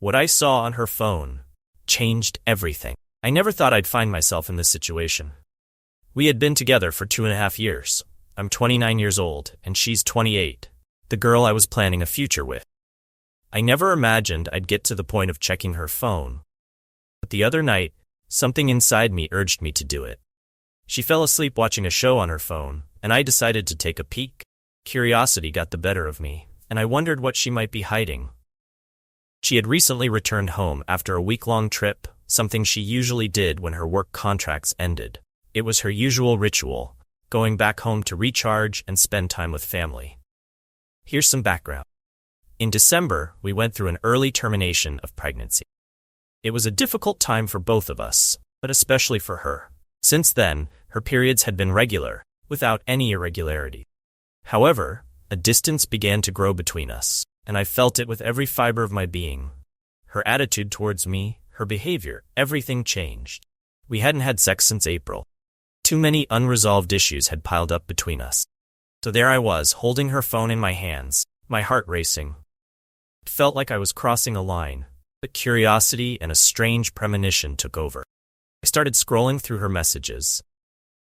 What I saw on her phone changed everything. I never thought I'd find myself in this situation. We had been together for 2.5 years. I'm 29 years old, and she's 28, the girl I was planning a future with. I never imagined I'd get to the point of checking her phone. But the other night, something inside me urged me to do it. She fell asleep watching a show on her phone, and I decided to take a peek. Curiosity got the better of me, and I wondered what she might be hiding. She had recently returned home after a week-long trip, something she usually did when her work contracts ended. It was her usual ritual, going back home to recharge and spend time with family. Here's some background. In December, we went through an early termination of pregnancy. It was a difficult time for both of us, but especially for her. Since then, her periods had been regular, without any irregularity. However, a distance began to grow between us, and I felt it with every fiber of my being. Her attitude towards me, her behavior, everything changed. We hadn't had sex since April. Too many unresolved issues had piled up between us. So there I was, holding her phone in my hands, my heart racing. It felt like I was crossing a line, but curiosity and a strange premonition took over. I started scrolling through her messages,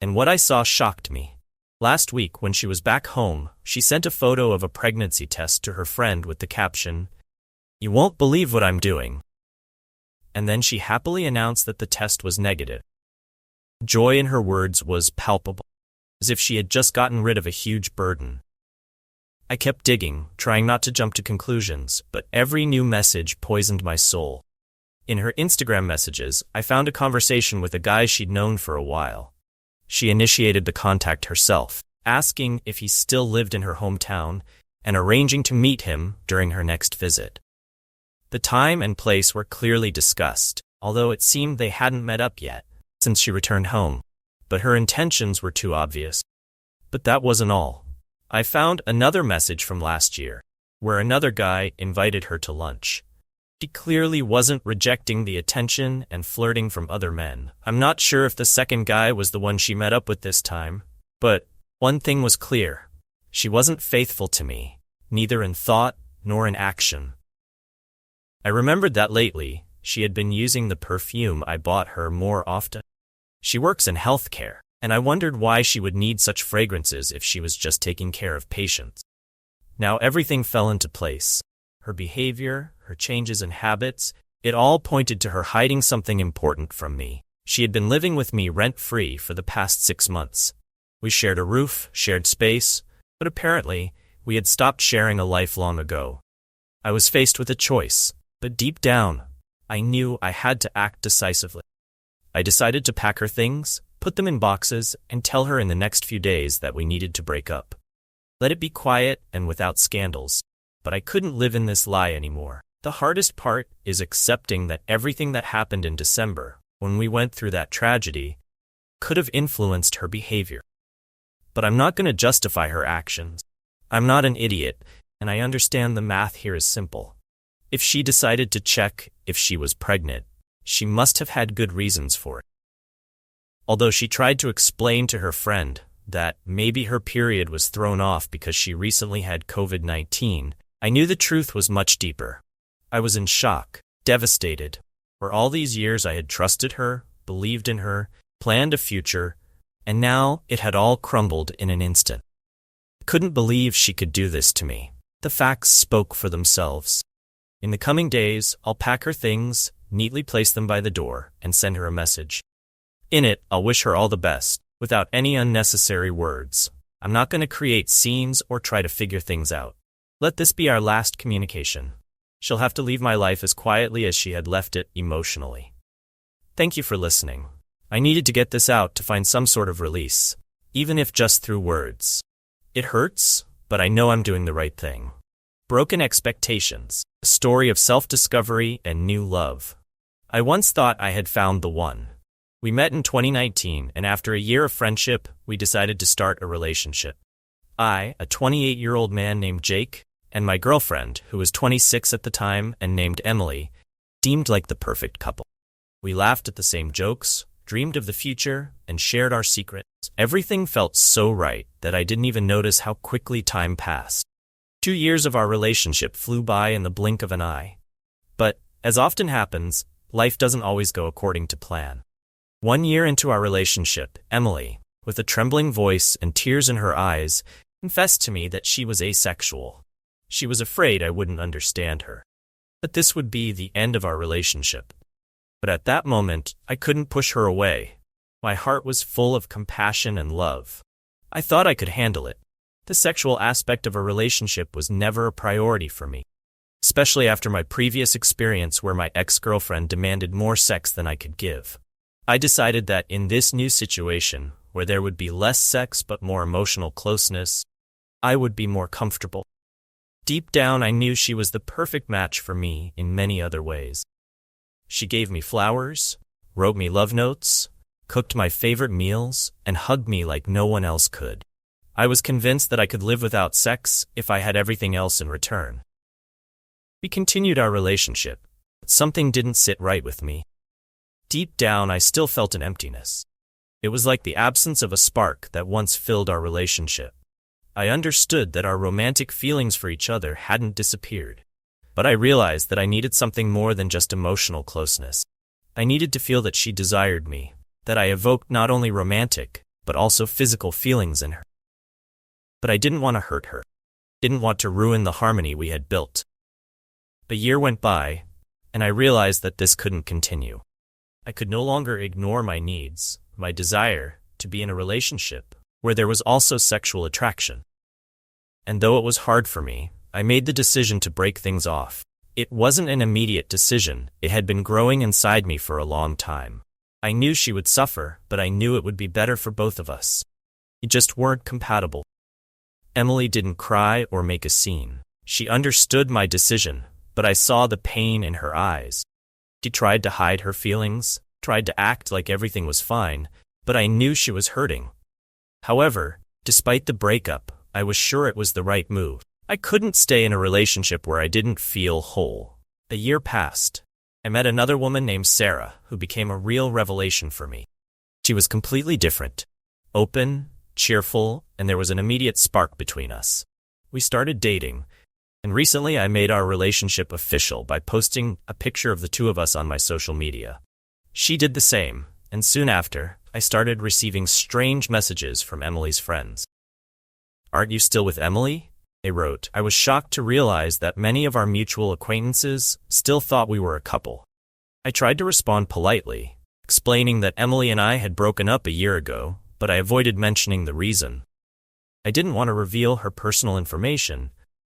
and what I saw shocked me. Last week, when she was back home, she sent a photo of a pregnancy test to her friend with the caption, "You won't believe what I'm doing." And then she happily announced that the test was negative. Joy in her words was palpable, as if she had just gotten rid of a huge burden. I kept digging, trying not to jump to conclusions, but every new message poisoned my soul. In her Instagram messages, I found a conversation with a guy she'd known for a while. She initiated the contact herself, asking if he still lived in her hometown and arranging to meet him during her next visit. The time and place were clearly discussed, although it seemed they hadn't met up yet since she returned home, but her intentions were too obvious. But that wasn't all. I found another message from last year, where another guy invited her to lunch. She clearly wasn't rejecting the attention and flirting from other men. I'm not sure if the second guy was the one she met up with this time, but one thing was clear. She wasn't faithful to me, neither in thought nor in action. I remembered that lately, she had been using the perfume I bought her more often. She works in healthcare, and I wondered why she would need such fragrances if she was just taking care of patients. Now everything fell into place. Her behavior, her changes in habits, it all pointed to her hiding something important from me. She had been living with me rent-free for the past 6 months. We shared a roof, shared space, but apparently, we had stopped sharing a life long ago. I was faced with a choice, but deep down, I knew I had to act decisively. I decided to pack her things, put them in boxes, and tell her in the next few days that we needed to break up. Let it be quiet and without scandals. But I couldn't live in this lie anymore. The hardest part is accepting that everything that happened in December, when we went through that tragedy, could have influenced her behavior. But I'm not going to justify her actions. I'm not an idiot, and I understand the math here is simple. If she decided to check if she was pregnant, she must have had good reasons for it. Although she tried to explain to her friend that maybe her period was thrown off because she recently had COVID-19, I knew the truth was much deeper. I was in shock, devastated. For all these years I had trusted her, believed in her, planned a future, and now it had all crumbled in an instant. I couldn't believe she could do this to me. The facts spoke for themselves. In the coming days, I'll pack her things, neatly place them by the door, and send her a message. In it, I'll wish her all the best, without any unnecessary words. I'm not going to create scenes or try to figure things out. Let this be our last communication. She'll have to leave my life as quietly as she had left it emotionally. Thank you for listening. I needed to get this out to find some sort of release, even if just through words. It hurts, but I know I'm doing the right thing. Broken Expectations, a story of self-discovery and new love. I once thought I had found the one. We met in 2019, and after a year of friendship, we decided to start a relationship. I, a 28-year-old man named Jake, and my girlfriend, who was 26 at the time and named Emily, seemed like the perfect couple. We laughed at the same jokes, dreamed of the future, and shared our secrets. Everything felt so right that I didn't even notice how quickly time passed. 2 years of our relationship flew by in the blink of an eye. But As often happens, life doesn't always go according to plan. 1 year into our relationship, Emily, with a trembling voice and tears in her eyes, confessed to me that she was asexual. She was afraid I wouldn't understand her, that this would be the end of our relationship. But at that moment, I couldn't push her away. My heart was full of compassion and love. I thought I could handle it. The sexual aspect of a relationship was never a priority for me, especially after my previous experience where my ex-girlfriend demanded more sex than I could give. I decided that in this new situation, where there would be less sex but more emotional closeness, I would be more comfortable. Deep down, I knew she was the perfect match for me in many other ways. She gave me flowers, wrote me love notes, cooked my favorite meals, and hugged me like no one else could. I was convinced that I could live without sex if I had everything else in return. We continued our relationship, but something didn't sit right with me. Deep down, I still felt an emptiness. It was like the absence of a spark that once filled our relationship. I understood that our romantic feelings for each other hadn't disappeared, but I realized that I needed something more than just emotional closeness. I needed to feel that she desired me, that I evoked not only romantic, but also physical feelings in her. But I didn't want to hurt her. Didn't want to ruin the harmony we had built. A year went by, and I realized that this couldn't continue. I could no longer ignore my needs, my desire to be in a relationship where there was also sexual attraction. And though it was hard for me, I made the decision to break things off. It wasn't an immediate decision. It had been growing inside me for a long time. I knew she would suffer, but I knew it would be better for both of us. We just weren't compatible. Emily didn't cry or make a scene. She understood my decision, but I saw the pain in her eyes. She tried to hide her feelings, tried to act like everything was fine, but I knew she was hurting. However, despite the breakup, I was sure it was the right move. I couldn't stay in a relationship where I didn't feel whole. A year passed. I met another woman named Sarah, who became a real revelation for me. She was completely different, open, cheerful, and there was an immediate spark between us. We started dating, and recently I made our relationship official by posting a picture of the two of us on my social media. She did the same, and soon after, I started receiving strange messages from Emily's friends. "Aren't you still with Emily?" they wrote. I was shocked to realize that many of our mutual acquaintances still thought we were a couple. I tried to respond politely, explaining that Emily and I had broken up a year ago, but I avoided mentioning the reason. I didn't want to reveal her personal information,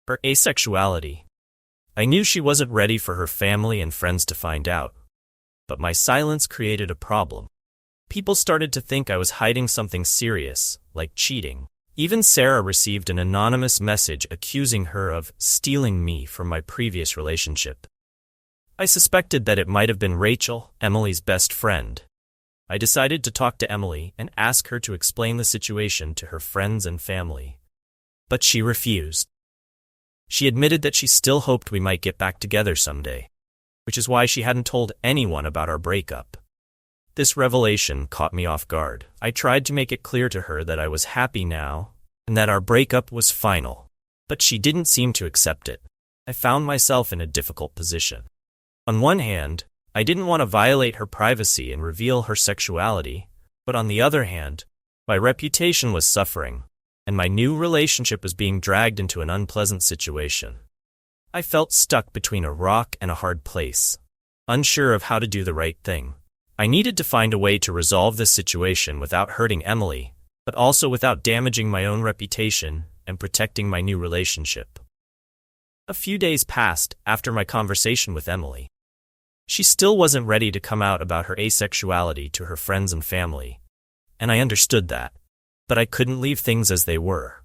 her asexuality. I knew she wasn't ready for her family and friends to find out, but my silence created a problem. People started to think I was hiding something serious, like cheating. Even Sarah received an anonymous message accusing her of stealing me from my previous relationship. I suspected that it might have been Rachel, Emily's best friend. I decided to talk to Emily and ask her to explain the situation to her friends and family. But she refused. She admitted that she still hoped we might get back together someday, which is why she hadn't told anyone about our breakup. This revelation caught me off guard. I tried to make it clear to her that I was happy now and that our breakup was final, but she didn't seem to accept it. I found myself in a difficult position. On one hand, I didn't want to violate her privacy and reveal her sexuality, but on the other hand, my reputation was suffering, and my new relationship was being dragged into an unpleasant situation. I felt stuck between a rock and a hard place, unsure of how to do the right thing. I needed to find a way to resolve this situation without hurting Emily, but also without damaging my own reputation and protecting my new relationship. A few days passed after my conversation with Emily. She still wasn't ready to come out about her asexuality to her friends and family, and I understood that, but I couldn't leave things as they were.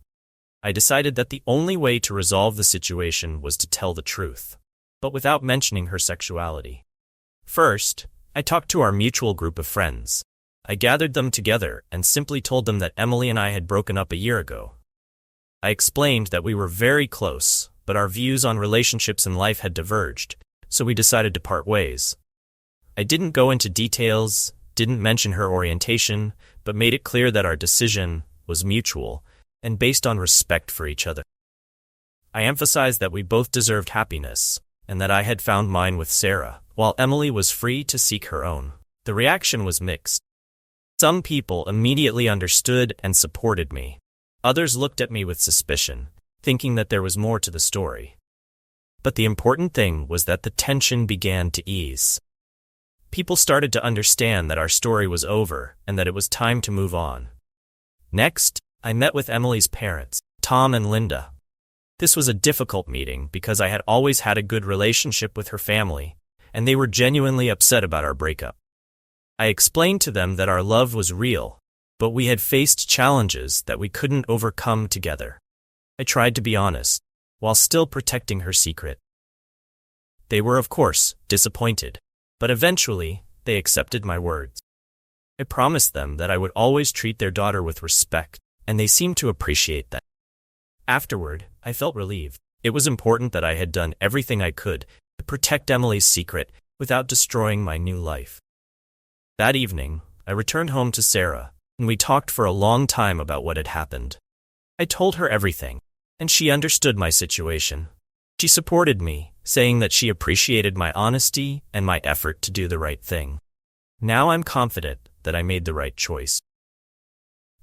I decided that the only way to resolve the situation was to tell the truth, but without mentioning her sexuality. First, I talked to our mutual group of friends. I gathered them together and simply told them that Emily and I had broken up a year ago. I explained that we were very close, but our views on relationships and life had diverged, so we decided to part ways. I didn't go into details, didn't mention her orientation, but made it clear that our decision was mutual and based on respect for each other. I emphasized that we both deserved happiness, and that I had found mine with Sarah, while Emily was free to seek her own. The reaction was mixed. Some people immediately understood and supported me. Others looked at me with suspicion, thinking that there was more to the story. But the important thing was that the tension began to ease. People started to understand that our story was over and that it was time to move on. Next, I met with Emily's parents, Tom and Linda. This was a difficult meeting because I had always had a good relationship with her family, and they were genuinely upset about our breakup. I explained to them that our love was real, but we had faced challenges that we couldn't overcome together. I tried to be honest, while still protecting her secret. They were, of course, disappointed, but eventually, they accepted my words. I promised them that I would always treat their daughter with respect, and they seemed to appreciate that. Afterward, I felt relieved. It was important that I had done everything I could to protect Emily's secret without destroying my new life. That evening, I returned home to Sarah, and we talked for a long time about what had happened. I told her everything, and she understood my situation. She supported me, saying that she appreciated my honesty and my effort to do the right thing. Now I'm confident that I made the right choice.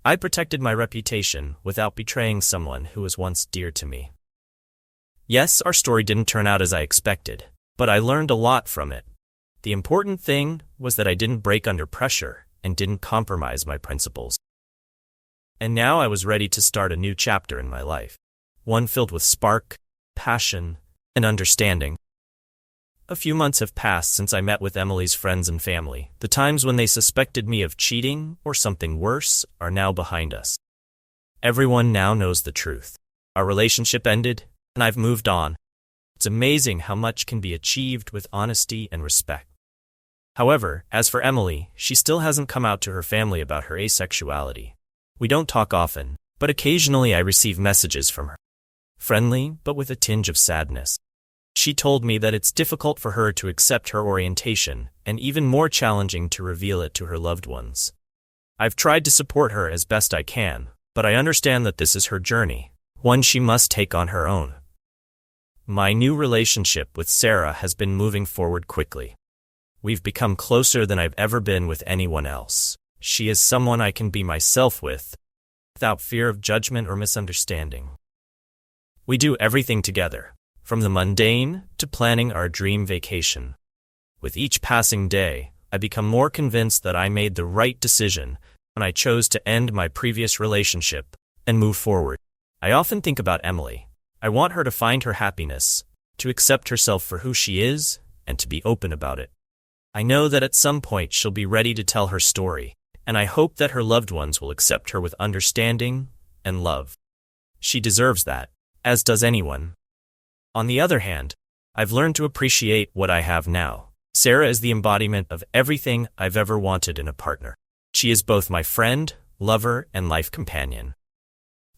I protected my reputation without betraying someone who was once dear to me. Yes, our story didn't turn out as I expected, but I learned a lot from it. The important thing was that I didn't break under pressure and didn't compromise my principles. And now I was ready to start a new chapter in my life, one filled with spark, passion, and understanding. A few months have passed since I met with Emily's friends and family. The times when they suspected me of cheating or something worse are now behind us. Everyone now knows the truth. Our relationship ended, and I've moved on. It's amazing how much can be achieved with honesty and respect. However, as for Emily, she still hasn't come out to her family about her asexuality. We don't talk often, but occasionally I receive messages from her. Friendly, but with a tinge of sadness. She told me that it's difficult for her to accept her orientation, and even more challenging to reveal it to her loved ones. I've tried to support her as best I can, but I understand that this is her journey, one she must take on her own. My new relationship with Sarah has been moving forward quickly. We've become closer than I've ever been with anyone else. She is someone I can be myself with, without fear of judgment or misunderstanding. We do everything together, from the mundane to planning our dream vacation. With each passing day, I become more convinced that I made the right decision when I chose to end my previous relationship and move forward. I often think about Emily. I want her to find her happiness, to accept herself for who she is, and to be open about it. I know that at some point she'll be ready to tell her story, and I hope that her loved ones will accept her with understanding and love. She deserves that, as does anyone. On the other hand, I've learned to appreciate what I have now. Sarah is the embodiment of everything I've ever wanted in a partner. She is both my friend, lover, and life companion.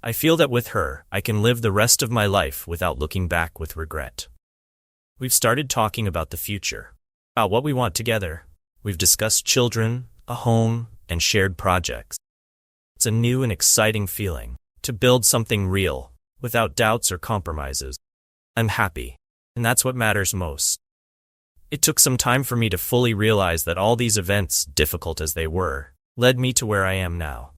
I feel that with her, I can live the rest of my life without looking back with regret. We've started talking about the future, about what we want together. We've discussed children, a home, and shared projects. It's a new and exciting feeling to build something real, without doubts or compromises. I'm happy, and that's what matters most. It took some time for me to fully realize that all these events, difficult as they were, led me to where I am now,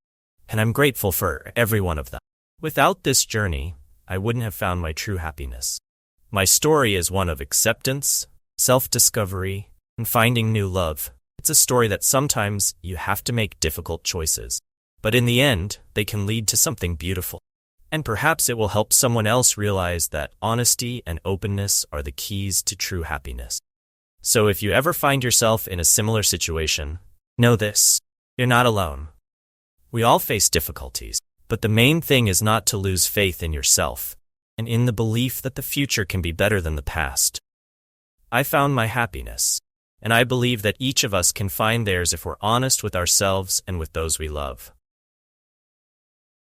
and I'm grateful for every one of them. Without this journey, I wouldn't have found my true happiness. My story is one of acceptance, self-discovery, and finding new love. It's a story that sometimes you have to make difficult choices, but in the end, they can lead to something beautiful. And perhaps it will help someone else realize that honesty and openness are the keys to true happiness. So if you ever find yourself in a similar situation, know this: you're not alone. We all face difficulties, but the main thing is not to lose faith in yourself and in the belief that the future can be better than the past. I found my happiness, and I believe that each of us can find theirs if we're honest with ourselves and with those we love.